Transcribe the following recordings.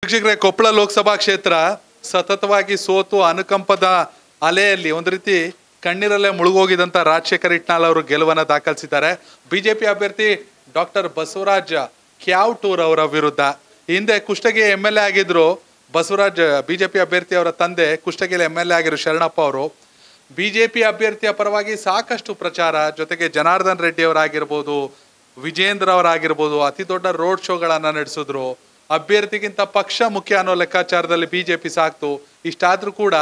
ವೀಕ್ಷಕರೇ, ಕೊಪ್ಪಳ ಲೋಕಸಭಾ ಕ್ಷೇತ್ರ ಸತತವಾಗಿ ಸೋತು ಅನುಕಂಪದ ಅಲೆಯಲ್ಲಿ ಒಂದು ರೀತಿ ಕಣ್ಣೀರಲ್ಲೇ ಮುಳುಗೋಗಿದಂತ ರಾಜಶೇಖರ್ ಹಿಟ್ನಾಳ್ ಅವರು ಗೆಲುವನ್ನು ದಾಖಲಿಸಿದ್ದಾರೆ. ಬಿಜೆಪಿ ಅಭ್ಯರ್ಥಿ ಡಾಕ್ಟರ್ ಬಸವರಾಜ ಕ್ಯಾವಟೂರ್ ಅವರ ವಿರುದ್ಧ. ಹಿಂದೆ ಕುಷ್ಟಗಿ MLA ಆಗಿದ್ರು ಬಸವರಾಜ್. ಬಿಜೆಪಿ ಅಭ್ಯರ್ಥಿ ಅವರ ತಂದೆ ಕುಷ್ಟಗಿಯಲ್ಲಿ MLA ಆಗಿರೋ ಶರಣಪ್ಪ ಅವರು ಬಿಜೆಪಿ ಅಭ್ಯರ್ಥಿಯ ಪರವಾಗಿ ಸಾಕಷ್ಟು ಪ್ರಚಾರ, ಜೊತೆಗೆ ಜನಾರ್ದನ್ ರೆಡ್ಡಿ ಅವರಾಗಿರ್ಬೋದು, ವಿಜೇಂದ್ರ ಅವರಾಗಿರ್ಬೋದು, ಅತಿ ದೊಡ್ಡ ರೋಡ್ ಶೋಗಳನ್ನು ನಡೆಸಿದ್ರು. ಅಭ್ಯರ್ಥಿಗಿಂತ ಪಕ್ಷ ಮುಖ್ಯ ಅನ್ನೋ ಲೆಕ್ಕಾಚಾರದಲ್ಲಿ ಬಿಜೆಪಿ ಸಾಕ್ತು. ಇಷ್ಟಾದ್ರೂ ಕೂಡ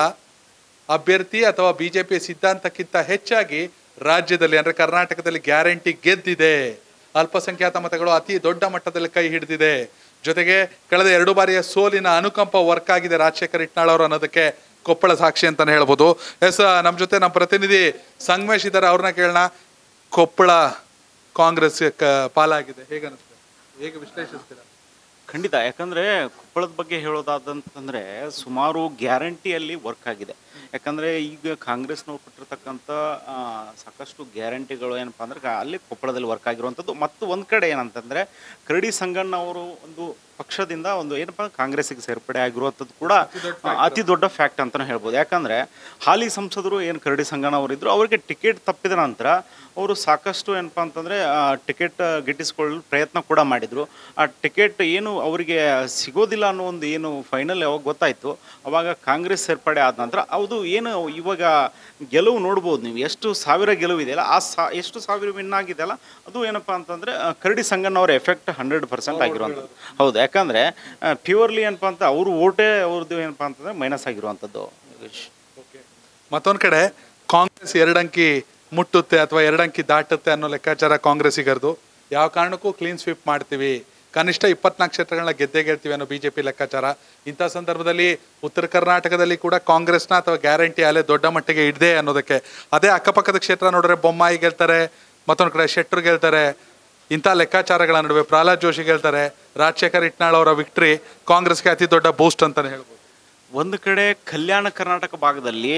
ಅಭ್ಯರ್ಥಿ ಅಥವಾ ಬಿಜೆಪಿ ಸಿದ್ಧಾಂತಕ್ಕಿಂತ ಹೆಚ್ಚಾಗಿ ರಾಜ್ಯದಲ್ಲಿ ಅಂದ್ರೆ ಕರ್ನಾಟಕದಲ್ಲಿ ಗ್ಯಾರಂಟಿ ಗೆದ್ದಿದೆ. ಅಲ್ಪಸಂಖ್ಯಾತ ಮತಗಳು ಅತಿ ದೊಡ್ಡ ಮಟ್ಟದಲ್ಲಿ ಕೈ ಹಿಡಿದಿದೆ. ಜೊತೆಗೆ ಕಳೆದ 2 ಬಾರಿಯ ಸೋಲಿನ ಅನುಕಂಪ ವರ್ಕ್ ಆಗಿದೆ ರಾಜಶೇಖರ್ ಹಿಟ್ನಾಳ್ ಅವರು ಅನ್ನೋದಕ್ಕೆ ಕೊಪ್ಪಳ ಸಾಕ್ಷಿ ಅಂತಾನೆ ಹೇಳ್ಬೋದು. ನಮ್ಮ ಜೊತೆ ನಮ್ಮ ಪ್ರತಿನಿಧಿ ಸಂಗಮೇಶ್ ಇದ್ದಾರೆ, ಅವ್ರನ್ನ ಕೇಳೋಣ. ಕೊಪ್ಪಳ ಕಾಂಗ್ರೆಸ್ ಪಾಲಾಗಿದೆ, ಹೇಗೆ ಅನಿಸ್ತದೆ, ಹೇಗೆ ವಿಶ್ಲೇಷಿಸ್ತೀರಾ? ಖಂಡಿತ. ಯಾಕಂದರೆ ಕೊಪ್ಪಳದ ಬಗ್ಗೆ ಹೇಳೋದಾದಂತಂದರೆ ಸುಮಾರು ಗ್ಯಾರಂಟಿಯಲ್ಲಿ ವರ್ಕ್ ಆಗಿದೆ. ಯಾಕಂದರೆ ಈಗ ಕಾಂಗ್ರೆಸ್ನವ್ರು ಕೊಟ್ಟಿರ್ತಕ್ಕಂಥ ಸಾಕಷ್ಟು ಗ್ಯಾರಂಟಿಗಳು ಏನಪ್ಪ ಅಂದ್ರೆ ಅಲ್ಲಿ ಕೊಪ್ಪಳದಲ್ಲಿ ವರ್ಕ್ ಆಗಿರುವಂಥದ್ದು. ಮತ್ತು ಒಂದು ಕಡೆ ಏನಂತಂದರೆ ಕರಡಿ ಸಂಗಣ್ಣ ಅವರು ಒಂದು ಪಕ್ಷದಿಂದ ಒಂದು ಏನಪ್ಪ ಕಾಂಗ್ರೆಸ್ಸಿಗೆ ಸೇರ್ಪಡೆ ಆಗಿರುವಂಥದ್ದು ಕೂಡ ಅತಿ ದೊಡ್ಡ ಫ್ಯಾಕ್ಟ್ ಅಂತಲೇ ಹೇಳ್ಬೋದು. ಯಾಕಂದರೆ ಹಾಲಿ ಸಂಸದರು ಏನು ಕರಡಿ ಸಂಗಣ್ಣ ಅವರಿದ್ದರು, ಅವರಿಗೆ ಟಿಕೆಟ್ ತಪ್ಪಿದ ನಂತರ ಅವರು ಸಾಕಷ್ಟು ಏನಪ್ಪ ಅಂತಂದರೆ ಟಿಕೆಟ್ ಗಿಟ್ಟಿಸ್ಕೊಳ್ಳಲು ಪ್ರಯತ್ನ ಕೂಡ ಮಾಡಿದರು. ಆ ಟಿಕೆಟ್ ಏನು ಅವರಿಗೆ ಸಿಗೋದಿಲ್ಲ ಅನ್ನೋ ಒಂದು ಏನು ಫೈನಲ್ ಯಾವಾಗ ಗೊತ್ತಾಯಿತು, ಅವಾಗ ಕಾಂಗ್ರೆಸ್ ಸೇರ್ಪಡೆ ಆದ ನಂತರ ಅದು ಏನು ಇವಾಗ ಗೆಲುವು ನೋಡ್ಬೋದು ನೀವು, ಎಷ್ಟು ಸಾವಿರ ಗೆಲುವು ಇದೆಯಲ್ಲ ಎಷ್ಟು ಸಾವಿರ ವಿನ್ ಆಗಿದೆಯಲ್ಲ ಅದು ಏನಪ್ಪ ಅಂತಂದರೆ ಕರಡಿ ಸಂಗಣ್ಣ ಅವರ ಎಫೆಕ್ಟ್ 100% ಆಗಿರುವಂಥದ್ದು. ಹೌದು, ಯಾಕಂದರೆ ಪ್ಯೂರ್ಲಿ ಏನಪ್ಪ ಅಂತ ಅವರು ಓಟೇ ಅವ್ರದ್ದು ಏನಪ್ಪ ಅಂತಂದರೆ ಮೈನಸ್ ಆಗಿರುವಂಥದ್ದು. ಮತ್ತೊಂದು ಕಡೆ ಕಾಂಗ್ರೆಸ್ 2 ಅಂಕಿ ಮುಟ್ಟುತ್ತೆ ಅಥವಾ 2 ಅಂಕಿ ದಾಟುತ್ತೆ ಅನ್ನೋ ಲೆಕ್ಕಾಚಾರ ಕಾಂಗ್ರೆಸ್ಸಿಗರ್ದು. ಯಾವ ಕಾರಣಕ್ಕೂ ಕ್ಲೀನ್ ಸ್ವೀಪ್ ಮಾಡ್ತೀವಿ, ಕನಿಷ್ಠ 24 ಕ್ಷೇತ್ರಗಳನ್ನ ಗೆದ್ದೇ ಗೆಲ್ತೀವಿ ಅನ್ನೋ ಬಿಜೆಪಿ ಲೆಕ್ಕಾಚಾರ. ಇಂಥ ಸಂದರ್ಭದಲ್ಲಿ ಉತ್ತರ ಕರ್ನಾಟಕದಲ್ಲಿ ಕೂಡ ಕಾಂಗ್ರೆಸ್ನ ಅಥವಾ ಗ್ಯಾರಂಟಿ ಅಲೆ ದೊಡ್ಡ ಮಟ್ಟಿಗೆ ಇಡದೆ ಅನ್ನೋದಕ್ಕೆ. ಅದೇ ಅಕ್ಕಪಕ್ಕದ ಕ್ಷೇತ್ರ ನೋಡಿದ್ರೆ ಬೊಮ್ಮಾಯಿ ಗೆಲ್ತಾರೆ, ಮತ್ತೊಂದು ಕಡೆ ಶೆಟ್ಟರು ಗೆಲ್ತಾರೆ. ಇಂಥ ಲೆಕ್ಕಾಚಾರಗಳ ನಡುವೆ ಪ್ರಹ್ಲಾದ್ ಜೋಶಿ ಗೆಲ್ತಾರೆ. ರಾಜಶೇಖರ್ ಹಿಟ್ನಾಳ್ ಅವರ ವಿಕ್ಟ್ರಿ ಕಾಂಗ್ರೆಸ್ಗೆ ಅತಿ ದೊಡ್ಡ ಬೂಸ್ಟ್ ಅಂತಲೇ ಹೇಳ್ಬೋದು. ಒಂದು ಕಡೆ ಕಲ್ಯಾಣ ಕರ್ನಾಟಕ ಭಾಗದಲ್ಲಿ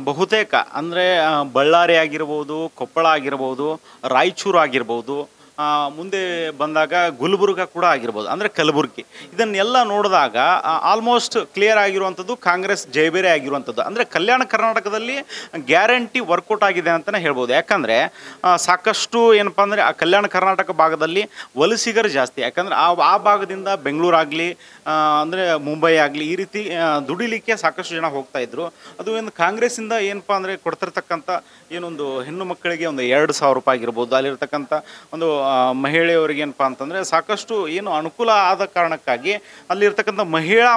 ಬಹುತೇಕ ಅಂದರೆ ಬಳ್ಳಾರಿ ಆಗಿರ್ಬೋದು, ಕೊಪ್ಪಳ ಆಗಿರ್ಬೋದು, ರಾಯಚೂರು ಆಗಿರ್ಬೋದು, ಮುಂದೆ ಬಂದಾಗ ಗುಲ್ಬರ್ಗ ಕೂಡ ಆಗಿರ್ಬೋದು, ಅಂದರೆ ಕಲಬುರಗಿ, ಇದನ್ನೆಲ್ಲ ನೋಡಿದಾಗ ಆಲ್ಮೋಸ್ಟ್ ಕ್ಲಿಯರ್ ಆಗಿರುವಂಥದ್ದು ಕಾಂಗ್ರೆಸ್ ಜಯಬೇರೆ ಆಗಿರುವಂಥದ್ದು. ಅಂದರೆ ಕಲ್ಯಾಣ ಕರ್ನಾಟಕದಲ್ಲಿ ಗ್ಯಾರಂಟಿ ವರ್ಕೌಟ್ ಆಗಿದೆ ಅಂತಲೇ ಹೇಳ್ಬೋದು. ಯಾಕಂದರೆ ಸಾಕಷ್ಟು ಏನಪ್ಪ ಅಂದರೆ ಆ ಕಲ್ಯಾಣ ಕರ್ನಾಟಕ ಭಾಗದಲ್ಲಿ ವಲಸಿಗರು ಜಾಸ್ತಿ. ಯಾಕಂದರೆ ಆ ಭಾಗದಿಂದ ಬೆಂಗಳೂರಾಗಲಿ ಅಂದರೆ ಮುಂಬೈ ಆಗಲಿ ಈ ರೀತಿ ದುಡಿಲಿಕ್ಕೆ ಸಾಕಷ್ಟು ಜನ ಹೋಗ್ತಾಯಿದ್ರು. ಅದು ಏನು ಕಾಂಗ್ರೆಸ್ಸಿಂದ ಏನಪ್ಪ ಅಂದರೆ ಕೊಡ್ತಿರ್ತಕ್ಕಂಥ ಏನೊಂದು ಹೆಣ್ಣು ಮಕ್ಕಳಿಗೆ ಒಂದು 2,000 ರೂಪಾಯಿ ಆಗಿರ್ಬೋದು, ಅಲ್ಲಿರ್ತಕ್ಕಂಥ ಒಂದು ಮಹಿಳೆಯವರಿಗೆ ಏನಪ್ಪ ಅಂತಂದರೆ ಸಾಕಷ್ಟು ಏನು ಅನುಕೂಲ ಆದ ಕಾರಣಕ್ಕಾಗಿ ಅಲ್ಲಿರ್ತಕ್ಕಂಥ ಮಹಿಳಾ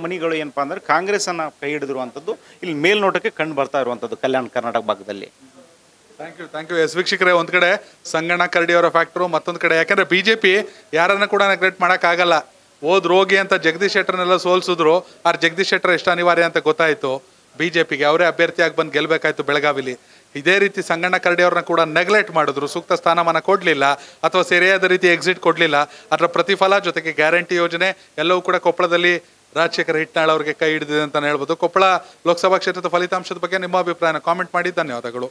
ಮಣಿಗಳು ಏನಪ್ಪ ಅಂದರೆ ಕಾಂಗ್ರೆಸ್ಸನ್ನು ಕೈ ಹಿಡಿದಿರುವಂಥದ್ದು ಇಲ್ಲಿ ಮೇಲ್ನೋಟಕ್ಕೆ ಕಂಡು ಬರ್ತಾ ಇರುವಂಥದ್ದು ಕಲ್ಯಾಣ ಕರ್ನಾಟಕ ಭಾಗದಲ್ಲಿ. ಥ್ಯಾಂಕ್ ಯು ಎಸ್ ವೀಕ್ಷಕರೇ. ಒಂದು ಕಡೆ ಸಂಗಣ್ಣ ಕರಡಿ ಅವರ ಫ್ಯಾಕ್ಟ್ರು, ಮತ್ತೊಂದು ಕಡೆ ಯಾಕಂದರೆ ಬಿಜೆಪಿ ಯಾರನ್ನು ಕೂಡ ನೆಗ್ಲೆಕ್ಟ್ ಮಾಡೋಕ್ಕಾಗಲ್ಲ. ರೋಗಿ ಅಂತ ಜಗದೀಶ್ ಶೆಟ್ಟರ್ನೆಲ್ಲ ಸೋಲ್ಸಿದ್ರು, ಆದ್ರೆ ಜಗದೀಶ್ ಶೆಟ್ಟರ್ ಎಷ್ಟು ಅನಿವಾರ್ಯ ಅಂತ ಗೊತ್ತಾಯಿತು ಬಿಜೆಪಿಗೆ. ಅವರೇ ಅಭ್ಯರ್ಥಿಯಾಗಿ ಬಂದು ಗೆಲ್ಲಬೇಕಾಯ್ತು ಬೆಳಗಾವಿಲಿ. ಇದೇ ರೀತಿ ಸಂಗಣ್ಣ ಕರಡಿ ಅವ್ರನ್ನ ಕೂಡ ನೆಗ್ಲೆಕ್ಟ್ ಮಾಡಿದ್ರು, ಸೂಕ್ತ ಸ್ಥಾನಮಾನ ಕೊಡಲಿಲ್ಲ ಅಥವಾ ಸರಿಯಾದ ರೀತಿ ಎಕ್ಸಿಟ್ ಕೊಡಲಿಲ್ಲ. ಅದರ ಪ್ರತಿಫಲ ಜೊತೆಗೆ ಗ್ಯಾರಂಟಿ ಯೋಜನೆ ಎಲ್ಲವೂ ಕೂಡ ಕೊಪ್ಪಳದಲ್ಲಿ ರಾಜಶೇಖರ್ ಹಿಟ್ನಾಳ್ ಅವರಿಗೆ ಕೈ ಹಿಡಿದಿದೆ ಅಂತಲೇ ಹೇಳ್ಬೋದು. ಕೊಪ್ಪಳ ಲೋಕಸಭಾ ಕ್ಷೇತ್ರದ ಫಲಿತಾಂಶದ ಬಗ್ಗೆ ನಿಮ್ಮ ಅಭಿಪ್ರಾಯನ ಕಾಮೆಂಟ್ ಮಾಡಿ. ಧನ್ಯವಾದಗಳು.